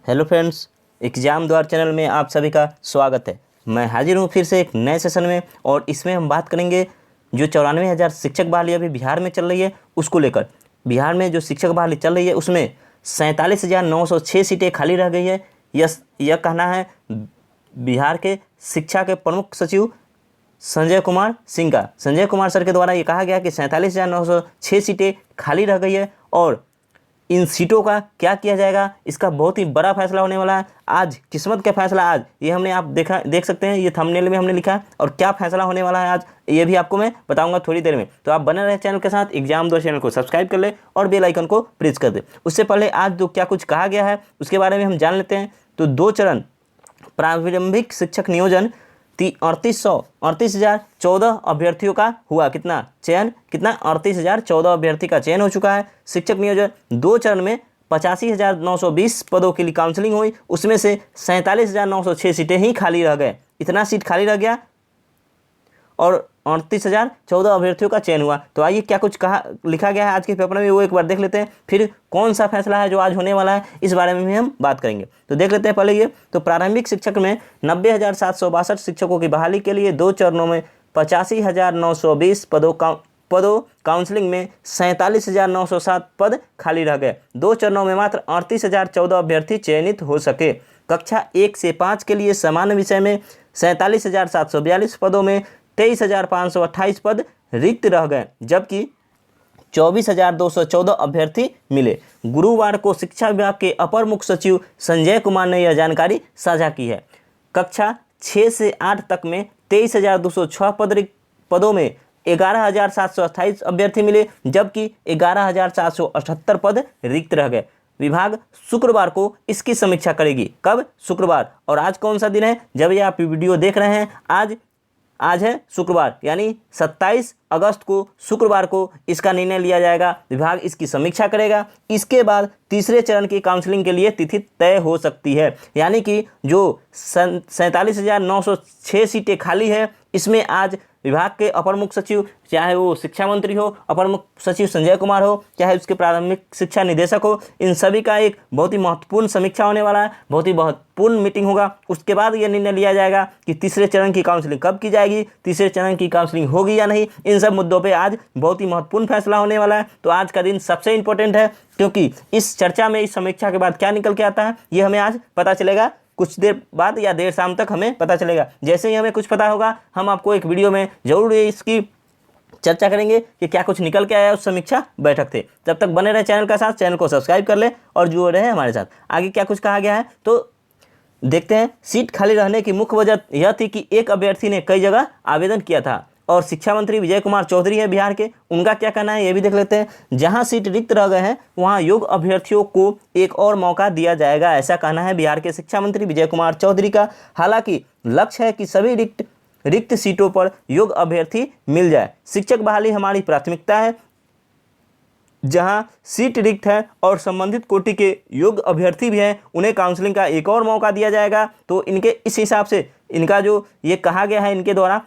Hello friends, exam द्वार channel में आप सभी का स्वागत है। मैं हाजिर हूँ फिर से एक नए सेशन में और इसमें हम बात करेंगे जो 94,000 शिक्षक बहाली अभी बिहार में चल रही है उसको लेकर। बिहार में जो शिक्षक बहाली चल रही है उसमें 47,906 सीटें खाली रह गई है। यह कहना है बिहार के शिक्षा के प्रमुख सचिव संजय कुमार सिंह का। संजय कुमार सर के द्वारा ये कहा गया कि 47,906 सीटें खाली रह गई है और इन सीटों का क्या किया जाएगा, इसका बहुत ही बड़ा फैसला होने वाला है। आज किस्मत का फैसला, आज ये हमने आप देख सकते हैं, ये थंबनेल में हमने लिखा है और क्या फैसला होने वाला है आज ये भी आपको मैं बताऊंगा थोड़ी देर में। तो आप बने रहे चैनल के साथ, एग्जाम द्वार चैनल को सब्सक्राइब कर ले और बेल आइकन को प्रेस कर दे। उससे पहले आज जो क्या कुछ कहा गया है उसके बारे में हम जान लेते हैं। तो 2 चरण प्रारंभिक शिक्षक नियोजन 38,014 अभ्यर्थियों का हुआ कितना 38,014 अभ्यर्थी का चयन हो चुका है। शिक्षक नियोजन 2 चरण में 85,920 पदों के लिए काउंसलिंग हुई, उसमें से 47,906 सीटें ही खाली रह गए। इतना सीट खाली रह गया और 38,014 अभ्यर्थियों का चयन हुआ। तो आइए क्या कुछ कहा लिखा गया है आज के पेपर में वो एक बार देख लेते हैं, फिर कौन सा फैसला है जो आज होने वाला है इस बारे में भी हम बात करेंगे। तो देख लेते हैं पहले ये। तो प्रारंभिक शिक्षक में 90,762 शिक्षकों की बहाली के लिए 2 चरणों में 85,920 पदों काउंसलिंग में 47,907 पद खाली रह गए। 2 चरणों में मात्र 38,014 अभ्यर्थी चयनित हो सके। कक्षा 1 से 5 के लिए सामान्य विषय में 47,742 पदों में 23,528 पद रिक्त रह गए, जबकि 24,214 अभ्यर्थी मिले। गुरुवार को शिक्षा विभाग के अपर मुख्य सचिव संजय कुमार ने यह जानकारी साझा की है। कक्षा 6 से 8 तक में 23,206 पदों में 11,728 अभ्यर्थी मिले, जबकि 11,478 पद रिक्त रह गए। विभाग शुक्रवार को इसकी समीक्षा करेगी। कब? शुक्रवार। और आज कौन सा दिन है जब ये आप वीडियो देख रहे हैं? आज है शुक्रवार, यानी 27 अगस्त को शुक्रवार को इसका निर्णय लिया जाएगा। विभाग इसकी समीक्षा करेगा। इसके बाद तीसरे चरण की काउंसलिंग के लिए तिथि तय हो सकती है। यानी कि जो 47,906 सीटें खाली है, इसमें आज विभाग के अपर मुख्य सचिव, चाहे वो शिक्षा मंत्री हो, अपर मुख्य सचिव संजय कुमार हो, चाहे उसके प्राथमिक शिक्षा निदेशक हो, इन सभी का एक बहुत ही महत्वपूर्ण समीक्षा होने वाला है, बहुत ही महत्वपूर्ण मीटिंग होगा। उसके बाद यह निर्णय लिया जाएगा कि तीसरे चरण की काउंसलिंग कब की जाएगी, तीसरे चरण की काउंसलिंग होगी या नहीं। इन सब मुद्दों पे आज बहुत ही महत्वपूर्ण फैसला होने वाला है। तो आज का दिन सबसे इंपॉर्टेंट है, क्योंकि इस चर्चा में, इस समीक्षा के बाद क्या निकल के आता है ये हमें आज पता चलेगा। कुछ देर बाद या देर शाम तक हमें पता चलेगा। जैसे ही हमें कुछ पता होगा हम आपको एक वीडियो में जरूर इसकी चर्चा करेंगे कि क्या कुछ निकल के आया उस समीक्षा बैठक से। जब तक बने रहे चैनल का साथ, चैनल को सब्सक्राइब कर ले और जुड़े रहे हमारे साथ। आगे क्या कुछ कहा गया है तो देखते हैं। सीट खाली रहने की मुख्य वजह यह थी कि एक अभ्यर्थी ने कई जगह आवेदन किया था और शिक्षा मंत्री विजय कुमार चौधरी है बिहार के, उनका क्या कहना है ये भी देख लेते हैं। जहां सीट रिक्त रह गए हैं वहां योग्य अभ्यर्थियों को एक और मौका दिया जाएगा, ऐसा कहना है बिहार के शिक्षा मंत्री विजय कुमार चौधरी का। हालांकि लक्ष्य है कि सभी रिक्त सीटों पर योग्य अभ्यर्थी मिल जाए। शिक्षक बहाली हमारी प्राथमिकता है। जहां सीट रिक्त है और संबंधित कोटि के योग्य अभ्यर्थी भी हैं, उन्हें काउंसलिंग का एक और मौका दिया जाएगा। तो इनके इस हिसाब से, इनका जो ये कहा गया है इनके द्वारा,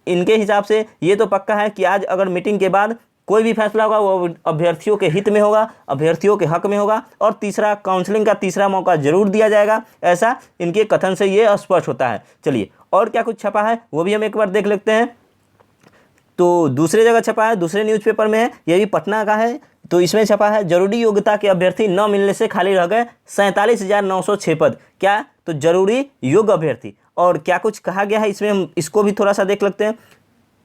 इनके हिसाब से ये तो पक्का है कि आज अगर मीटिंग के बाद कोई भी फैसला होगा वो अभ्यर्थियों के हित में होगा, अभ्यर्थियों के हक में होगा और तीसरा काउंसलिंग का तीसरा मौका जरूर दिया जाएगा, ऐसा इनके कथन से ये स्पष्ट होता है। चलिए और क्या कुछ छपा है वो भी हम एक बार देख लेते हैं। तो दूसरे जगह छपा है, दूसरे न्यूज़पेपर में है, ये भी पटना का है। तो इसमें छपा है जरूरी योग्यता के अभ्यर्थी न मिलने से खाली रह गए 47,906 पद। क्या? तो जरूरी योग्य अभ्यर्थी। और क्या कुछ कहा गया है इसमें हम इसको भी थोड़ा सा देख लेते हैं।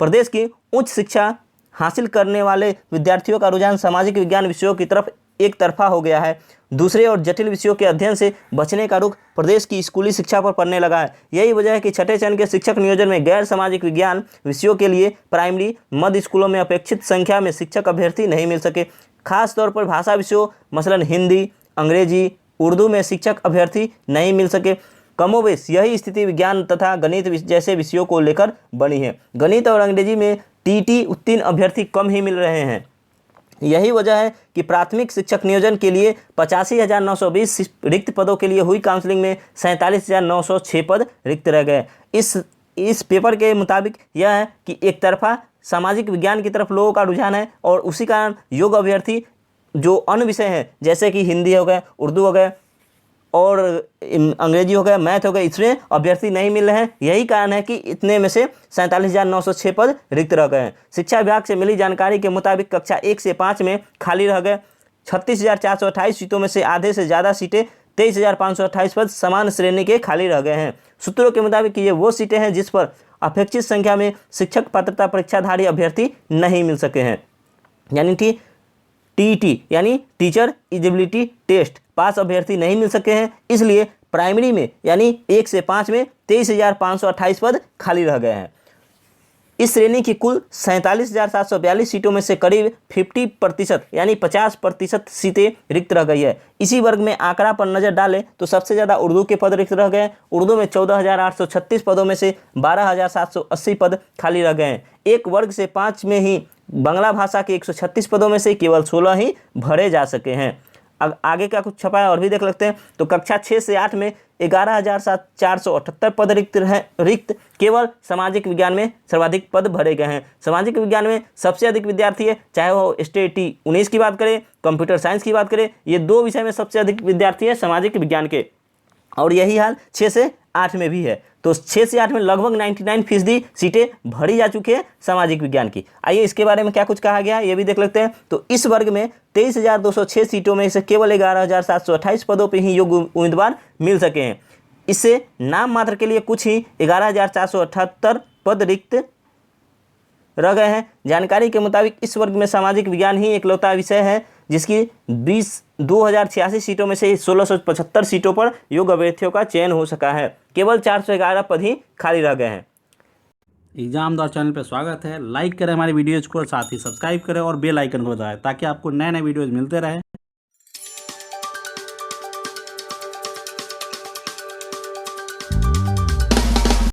प्रदेश की उच्च शिक्षा हासिल करने वाले विद्यार्थियों का रुझान सामाजिक विज्ञान विषयों की तरफ एक तरफा हो गया है। दूसरे और जटिल विषयों के अध्ययन से बचने का रुख प्रदेश की स्कूली शिक्षा पर पड़ने लगा है। यही वजह है कि छठे चरण के शिक्षक नियोजन में गैर सामाजिक विज्ञान विषयों के लिए प्राइमरी मध्य स्कूलों में अपेक्षित संख्या में शिक्षक अभ्यर्थी नहीं मिल सके। खास तौर पर भाषा विषयों मसलन हिंदी, अंग्रेजी, उर्दू में शिक्षक अभ्यर्थी नहीं मिल सके। कमोबेश यही स्थिति विज्ञान तथा गणित जैसे विषयों को लेकर बनी है। गणित और अंग्रेजी में टीटी उत्तीर्ण अभ्यर्थी कम ही मिल रहे हैं। यही वजह है कि प्राथमिक शिक्षक नियोजन के लिए 85,920 रिक्त पदों के लिए हुई काउंसलिंग में 47,906 पद रिक्त रह गए। इस पेपर के मुताबिक यह है कि एक तरफा सामाजिक विज्ञान की तरफ लोगों का रुझान है और उसी कारण योग्य अभ्यर्थी जो अन्य विषय हैं जैसे कि हिंदी हो गए, उर्दू हो गए, और अंग्रेजी हो गया, मैथ हो गया, इसमें अभ्यर्थी नहीं मिल रहे हैं। यही कारण है कि इतने में से 47,906 पद रिक्त रह गए हैं। शिक्षा विभाग से मिली जानकारी के मुताबिक कक्षा 1 से 5 में खाली रह गए 36,428 सीटों में से आधे से ज़्यादा सीटें 23,528 पद समान श्रेणी के खाली रह गए हैं। सूत्रों के मुताबिक ये वो सीटें हैं जिस पर अपेक्षित संख्या में शिक्षक पात्रता परीक्षाधारी अभ्यर्थी नहीं मिल सके हैं, यानी कि टीईटी यानी टीचर एलिजिबिलिटी टेस्ट पास अभ्यर्थी नहीं मिल सके हैं। इसलिए प्राइमरी में यानी 1 से 5 में 23,528 पद खाली रह गए हैं। इस श्रेणी की कुल 47,742 सीटों में से करीब 50% यानी 50% सीटें रिक्त रह गई है। इसी वर्ग में आंकड़ा पर नजर डालें तो सबसे ज़्यादा उर्दू के पद रिक्त रह गए। उर्दू में 14,836 पदों में से 12,780 पद खाली रह गए हैं। एक वर्ग से 5 में ही बांग्ला भाषा के 136 पदों में से केवल 16 ही भरे जा सके हैं। अब आगे क्या कुछ छपा है और भी देख लेते हैं। तो कक्षा 6 से 8 में 11,478 पद रिक्त केवल सामाजिक विज्ञान में सर्वाधिक पद भरे गए हैं। सामाजिक विज्ञान में सबसे अधिक विद्यार्थी है, चाहे वो STAT 19 की बात करें, कंप्यूटर साइंस की बात करें, ये 2 विषय में सबसे अधिक विद्यार्थी है सामाजिक विज्ञान के। और यही हाल 6 से 8 में भी है। तो 6 से 8 में लगभग 99% सीटें भरी जा चुकी है सामाजिक विज्ञान की। आइए इसके बारे में क्या कुछ कहा गया ये भी देख लेते हैं। तो इस वर्ग में 23,206 सीटों में से केवल 11,728 पदों पर ही योग्य उम्मीदवार मिल सके हैं। इससे नाम मात्र के लिए कुछ ही 11,478 पद रिक्त रह गए हैं। जानकारी के मुताबिक इस वर्ग में सामाजिक विज्ञान ही एकलौता विषय है जिसकी 2,086 सीटों में से 1,675 सीटों पर योग्य अभ्यर्थियों का चयन हो सका है। केवल 411 पद ही खाली रह गए हैं। एग्जामदार चैनल पर स्वागत है। लाइक करें हमारी वीडियोज़ को और साथ ही सब्सक्राइब करें और बेल आइकन को दबाएं ताकि आपको नए नए वीडियोज़ मिलते रहें।